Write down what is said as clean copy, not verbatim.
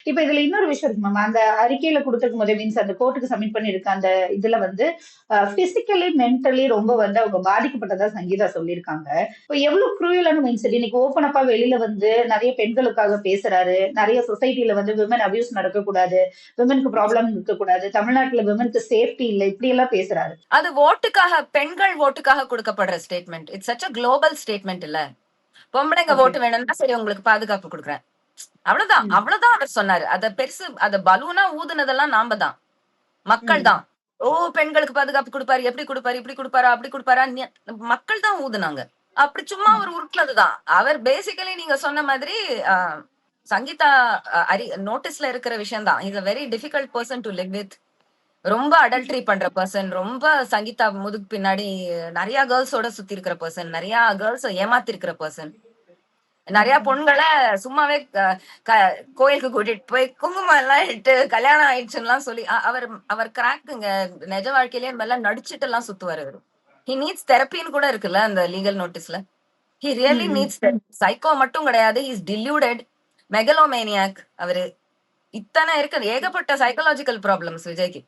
இப்ப இதுல இன்னொரு விஷயம் இருக்கு மேம். அந்த அறிக்கையில குடுத்திருக்கும் போதே மீன்ஸ் அந்த கோர்ட்டுக்கு சப்மிட் பண்ணிருக்க அந்த இதுல வந்து பிசிக்கலி மென்டலி ரொம்ப வந்து அவங்க பாதிக்கப்பட்டதா சங்கீதா சொல்லியிருக்காங்க. இப்ப எவ்வளவு குரூயலான மைண்ட் செட். இன்னைக்கு ஓப்பன் அப்பா வெளியில வந்து நிறைய பெண்களுக்காக பேசுறாரு. நிறைய சொசைட்டில வந்து விமன் அபியூஸ் நடக்கக்கூடாது, விமனுக்கு ப்ராப்ளம் இருக்கக்கூடாது, தமிழ்நாட்டுல விமனுக்கு சேஃப்டி இல்லை, இப்படி எல்லாம் பேசுறாரு. அது ஓட்டுக்காக, பெண்கள் ஓட்டுக்காக கொடுக்கப்படுற statement. It's such a global statement இல்ல. பொம்பளைங்க ஓகே. ஓட்டு வேணும்னா சரி உங்களுக்கு பாதுகாப்பு கொடுக்குறேன், அவ்வளவுதான். அவ்வளவுதான் அவர் சொன்னாரு. அத பெருசு, அத பலூனா ஊதுனதெல்லாம் நாம தான், மக்கள் தான். ஓ பெண்களுக்கு பாதுகாப்பு கொடுப்பாரு, எப்படி கொடுப்பாரு, இப்படி கொடுப்பாரா, அப்படி கொடுப்பாரா, மக்கள் தான் ஊதுனாங்க. அப்படி சும்மா அவர் உருட்டுனதுதான். அவர் பேசிக்கலி நீங்க சொன்ன மாதிரி சங்கீதா நோட்டீஸ்ல இருக்கிற விஷயம் தான். Is a very difficult person to live with. ரொம்ப அடல்ட்ரி பண்ற பர்சன், ரொம்ப சங்கீதா முதுகு பின்னாடி நிறைய கேர்ள்ஸோட சுத்தி இருக்கிற பர்சன், நிறைய கேர்ள்ஸ் ஏமாத்தி இருக்கிற பர்சன், நிறைய பொண்களை சும்மாவே கோயிலுக்கு கூட்டிட்டு போய் குங்குமம் எல்லாம் இட்டு கல்யாணம் ஆயிடுச்சுன்னு சொல்லி அவர் அவர் கிராக்குங்க. நிஜ வாழ்க்கையிலேயே மேல நடிச்சுட்டு எல்லாம் சுத்துவாரு அவரு. ஹி நீட்ஸ் தெரப்பின்னு கூட இருக்குல்ல அந்த லீகல் நோட்டீஸ்ல. ஹி ரியலி நீட்ஸ் சைக்கோ மட்டும் கிடையாது, இஸ் டில்யூடட், மெகலோமேனியாக் அவரு. இத்தனை இருக்கு, ஏகப்பட்ட சைக்கலாஜிக்கல் ப்ராப்ளம்ஸ் விஜய்க்கு.